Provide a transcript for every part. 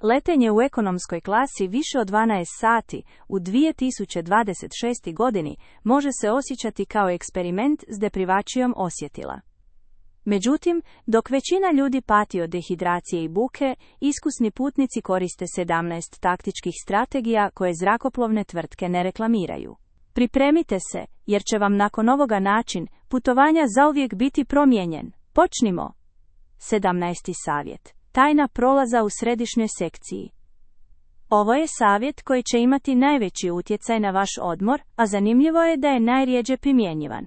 Letenje u ekonomskoj klasi više od 12 sati u 2026. godini može se osjećati kao eksperiment s deprivacijom osjetila. Međutim, dok većina ljudi pati od dehidracije i buke, iskusni putnici koriste 17 taktičkih strategija koje zrakoplovne tvrtke ne reklamiraju. Pripremite se, jer će vam nakon ovoga način putovanja zauvijek biti promijenjen. Počnimo! 17. savjet. Tajna prolaza u središnjoj sekciji. Ovo je savjet koji će imati najveći utjecaj na vaš odmor, a zanimljivo je da je najrjeđe primjenjivan.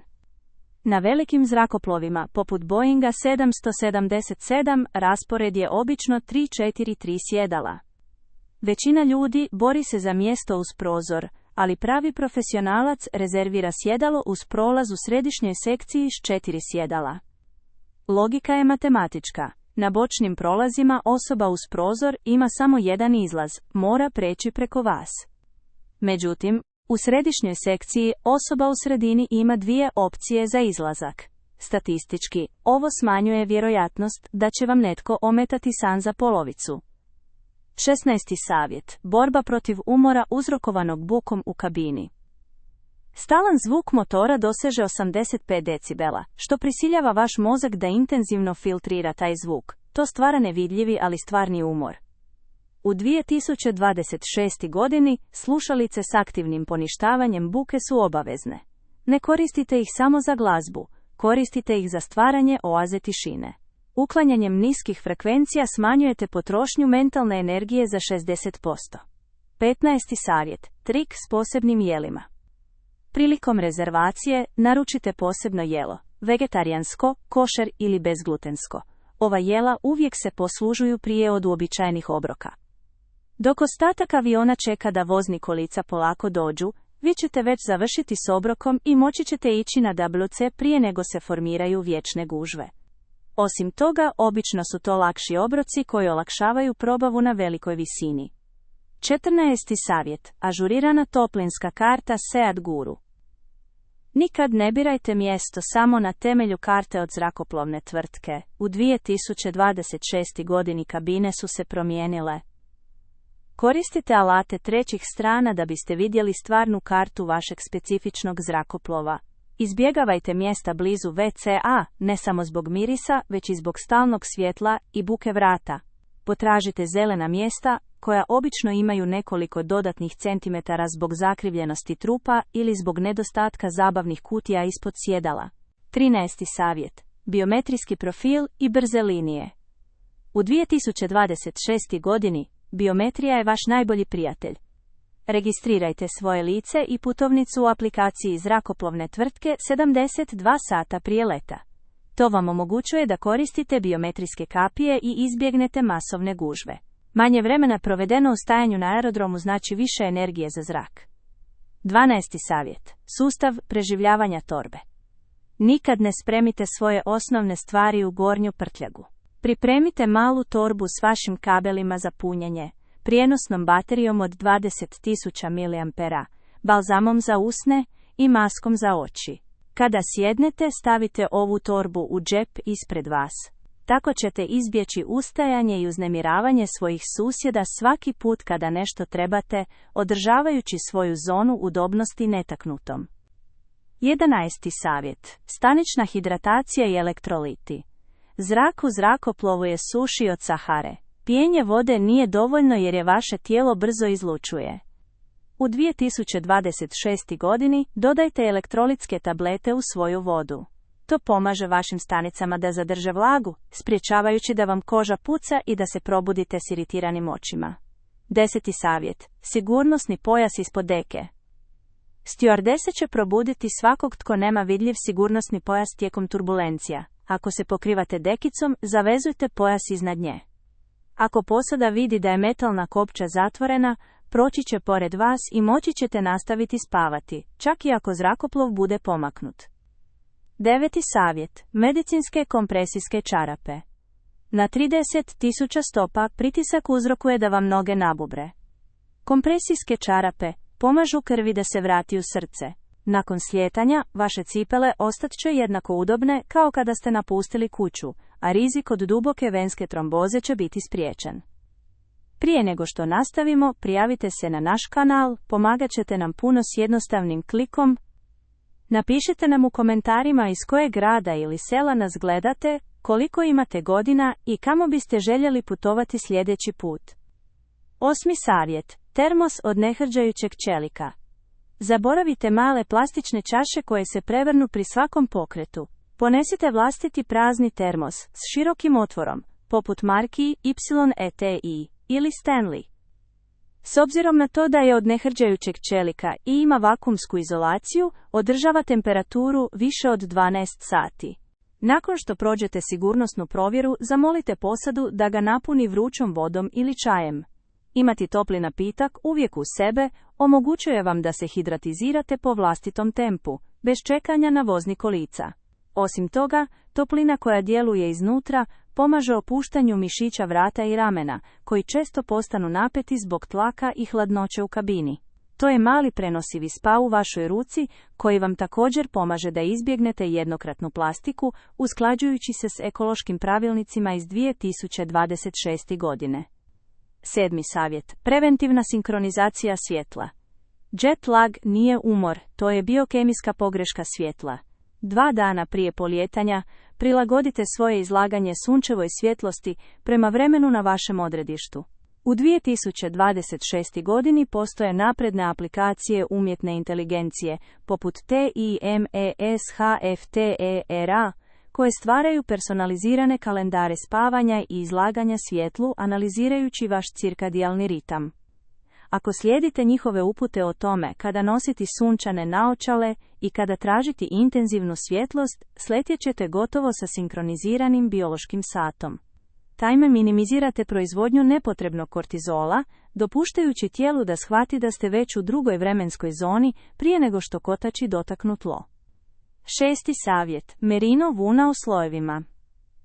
Na velikim zrakoplovima, poput Boeinga 777, raspored je obično 3-4-3 sjedala. Većina ljudi bori se za mjesto uz prozor, ali pravi profesionalac rezervira sjedalo uz prolaz u središnjoj sekciji s 4 sjedala. Logika je matematička. Na bočnim prolazima osoba uz prozor ima samo jedan izlaz, mora preći preko vas. Međutim, u središnjoj sekciji osoba u sredini ima 2 opcije za izlazak. Statistički, ovo smanjuje vjerojatnost da će vam netko ometati san za polovicu. 16. savjet. Borba protiv umora uzrokovanog bukom u kabini. Stalan zvuk motora doseže 85 decibela, što prisiljava vaš mozak da intenzivno filtrira taj zvuk. To stvara nevidljivi ali stvarni umor. U 2026. godini slušalice s aktivnim poništavanjem buke su obavezne. Ne koristite ih samo za glazbu, koristite ih za stvaranje oaze tišine. Uklanjanjem niskih frekvencija smanjujete potrošnju mentalne energije za 60%. 15. savjet. Trik s posebnim jelima. Prilikom rezervacije naručite posebno jelo, vegetarijansko, košer ili bezglutensko. Ova jela uvijek se poslužuju prije od uobičajenih obroka. Dok ostatak aviona čeka da vozni kolica polako dođu, vi ćete već završiti s obrokom i moći ćete ići na WC prije nego se formiraju vječne gužve. Osim toga, obično su to lakši obroci koji olakšavaju probavu na velikoj visini. 14. savjet. Ažurirana toplinska karta Seat Guru. Nikad ne birajte mjesto samo na temelju karte od zrakoplovne tvrtke. U 2026. godini kabine su se promijenile. Koristite alate trećih strana da biste vidjeli stvarnu kartu vašeg specifičnog zrakoplova. Izbjegavajte mjesta blizu WC-a, ne samo zbog mirisa, već i zbog stalnog svjetla i buke vrata. Potražite zelena mjesta, koja obično imaju nekoliko dodatnih centimetara zbog zakrivljenosti trupa ili zbog nedostatka zabavnih kutija ispod sjedala. 13. savjet. Biometrijski profil i brze linije. U 2026. godini, biometrija je vaš najbolji prijatelj. Registrirajte svoje lice i putovnicu u aplikaciji zrakoplovne tvrtke 72 sata prije leta. To vam omogućuje da koristite biometrijske kapije i izbjegnete masovne gužve. Manje vremena provedeno u stajanju na aerodromu znači više energije za zrak. 12. savjet. Sustav preživljavanja torbe. Nikad ne spremite svoje osnovne stvari u gornju prtljagu. Pripremite malu torbu s vašim kabelima za punjenje, prijenosnom baterijom od 20.000 mAh, balzamom za usne i maskom za oči. Kada sjednete, stavite ovu torbu u džep ispred vas. Tako ćete izbjeći ustajanje i uznemiravanje svojih susjeda svaki put kada nešto trebate, održavajući svoju zonu udobnosti netaknutom. 11. savjet. Stanična hidratacija i elektroliti. Zrak u zrakoplovu je suši od Sahare. Pijenje vode nije dovoljno jer je vaše tijelo brzo izlučuje. U 2026. godini dodajte elektrolitske tablete u svoju vodu. To pomaže vašim stanicama da zadrže vlagu, sprječavajući da vam koža puca i da se probudite s iritiranim očima. 10. savjet. Sigurnosni pojas ispod deke. Stjuardese će probuditi svakog tko nema vidljiv sigurnosni pojas tijekom turbulencija. Ako se pokrivate dekicom, zavezujte pojas iznad nje. Ako posada vidi da je metalna kopča zatvorena, proći će pored vas i moći ćete nastaviti spavati, čak i ako zrakoplov bude pomaknut. 9. savjet. Medicinske kompresijske čarape. Na 30.000 stopa pritisak uzrokuje da vam noge nabubre. Kompresijske čarape pomažu krvi da se vrati u srce. Nakon slijetanja, vaše cipele ostat će jednako udobne kao kada ste napustili kuću, a rizik od duboke venske tromboze će biti spriječen. Prije nego što nastavimo, prijavite se na naš kanal, pomagat ćete nam puno s jednostavnim klikom. Napišite nam u komentarima iz kojeg grada ili sela nas gledate, koliko imate godina i kamo biste željeli putovati sljedeći put. 8. savjet. Termos od nehrđajućeg čelika. Zaboravite male plastične čaše koje se prevrnu pri svakom pokretu. Ponesite vlastiti prazni termos s širokim otvorom, poput marki YETI ili Stanley. S obzirom na to da je od nehrđajućeg čelika i ima vakumsku izolaciju, održava temperaturu više od 12 sati. Nakon što prođete sigurnosnu provjeru, zamolite posadu da ga napuni vrućom vodom ili čajem. Imati topli napitak uvijek uz sebe omogućuje vam da se hidratizirate po vlastitom tempu, bez čekanja na vozni kolica. Osim toga, toplina koja djeluje iznutra pomaže opuštanju mišića vrata i ramena, koji često postanu napeti zbog tlaka i hladnoće u kabini. To je mali prenosivi spa u vašoj ruci, koji vam također pomaže da izbjegnete jednokratnu plastiku, usklađujući se s ekološkim pravilnicima iz 2026. godine. 7. savjet. Preventivna sinkronizacija svjetla. Jet lag nije umor, to je biokemijska pogreška svjetla. 2 dana prije polijetanja, prilagodite svoje izlaganje sunčevoj svjetlosti prema vremenu na vašem odredištu. U 2026. godini postoje napredne aplikacije umjetne inteligencije, poput TIMESHFTERA, koje stvaraju personalizirane kalendare spavanja i izlaganja svjetlu analizirajući vaš cirkadijalni ritam. Ako slijedite njihove upute o tome kada nositi sunčane naočale i kada tražiti intenzivnu svjetlost, sletjet ćete gotovo sa sinkroniziranim biološkim satom. Time minimizirate proizvodnju nepotrebnog kortizola, dopuštajući tijelu da shvati da ste već u drugoj vremenskoj zoni prije nego što kotači dotaknu tlo. 6. savjet. Merino vuna u slojevima.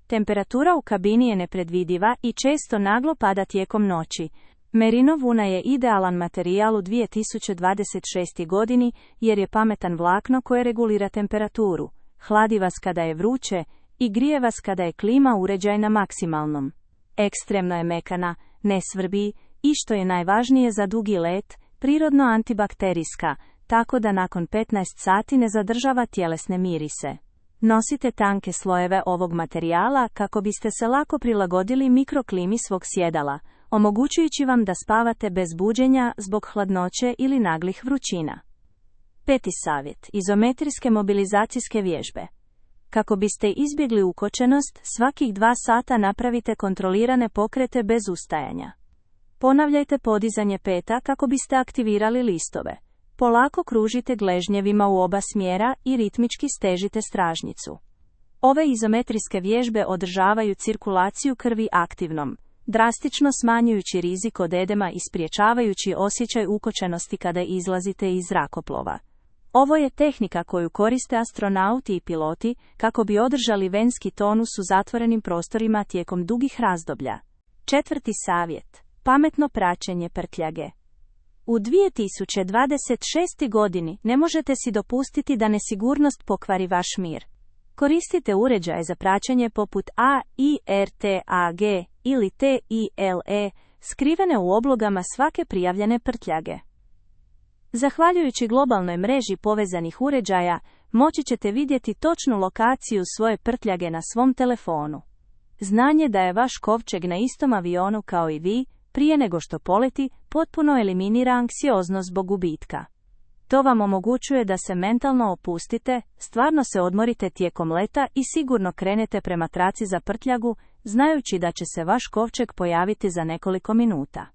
Temperatura u kabini je nepredvidiva i često naglo pada tijekom noći. Merino vuna je idealan materijal u 2026. godini jer je pametan vlakno koje regulira temperaturu, hladi vas kada je vruće i grije vas kada je klima uređaj na maksimalnom. Ekstremno je mekana, ne svrbi i što je najvažnije za dugi let, prirodno antibakterijska, tako da nakon 15 sati ne zadržava tjelesne mirise. Nosite tanke slojeve ovog materijala kako biste se lako prilagodili mikroklimi svog sjedala, omogućujući vam da spavate bez buđenja zbog hladnoće ili naglih vrućina. 5. savjet. Izometrijske mobilizacijske vježbe. Kako biste izbjegli ukočenost, svakih 2 sata napravite kontrolirane pokrete bez ustajanja. Ponavljajte podizanje peta kako biste aktivirali listove. Polako kružite gležnjevima u oba smjera i ritmički stežite stražnjicu. Ove izometrijske vježbe održavaju cirkulaciju krvi aktivnom, drastično smanjujući rizik od edema i spriječavajući osjećaj ukočenosti kada izlazite iz zrakoplova. Ovo je tehnika koju koriste astronauti i piloti kako bi održali venski tonus u zatvorenim prostorima tijekom dugih razdoblja. 4. savjet. Pametno praćenje prtljage. U 2026. godini ne možete si dopustiti da nesigurnost pokvari vaš mir. Koristite uređaje za praćenje poput AIRTAG ili TILE, skrivene u oblogama svake prijavljene prtljage. Zahvaljujući globalnoj mreži povezanih uređaja, moći ćete vidjeti točnu lokaciju svoje prtljage na svom telefonu. Znanje da je vaš kovčeg na istom avionu kao i vi, prije nego što poleti, potpuno eliminira anksioznost zbog gubitka. To vam omogućuje da se mentalno opustite, stvarno se odmorite tijekom leta i sigurno krenete prema traci za prtljagu, znajući da će se vaš kovčeg pojaviti za nekoliko minuta.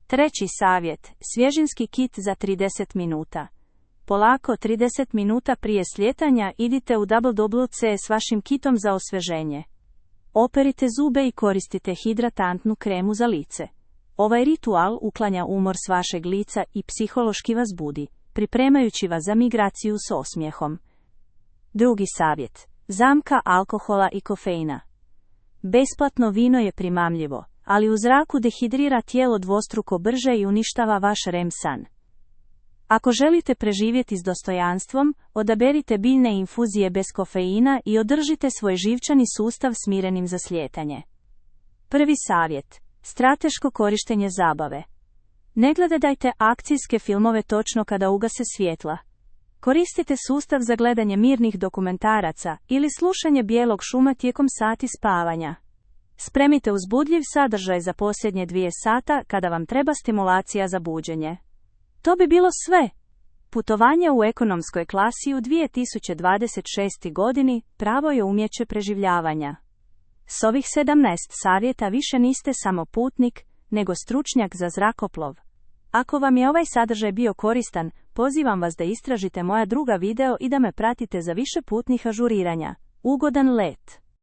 3. savjet. Svježinski kit za 30 minuta. Polako 30 minuta prije slijetanja idite u WWC s vašim kitom za osvježenje. Operite zube i koristite hidratantnu kremu za lice. Ovaj ritual uklanja umor s vašeg lica i psihološki vas budi, pripremajući vas za migraciju s osmijehom. 2. savjet. Zamka alkohola i kofeina. Besplatno vino je primamljivo, ali u zraku dehidrira tijelo dvostruko brže i uništava vaš REM san. Ako želite preživjeti s dostojanstvom, odaberite biljne infuzije bez kofeina i održite svoj živčani sustav smirenim za slijetanje. 1. savjet. Strateško korištenje zabave. Ne gledajte akcijske filmove točno kada ugase svjetla. Koristite sustav za gledanje mirnih dokumentaraca ili slušanje bijelog šuma tijekom sati spavanja. Spremite uzbudljiv sadržaj za posljednje 2 sata kada vam treba stimulacija za buđenje. To bi bilo sve. Putovanje u ekonomskoj klasi u 2026. godini pravo je umjeće preživljavanja. S ovih 17 savjeta više niste samo putnik, nego stručnjak za zrakoplov. Ako vam je ovaj sadržaj bio koristan, pozivam vas da istražite moja druga video i da me pratite za više putnih ažuriranja. Ugodan let!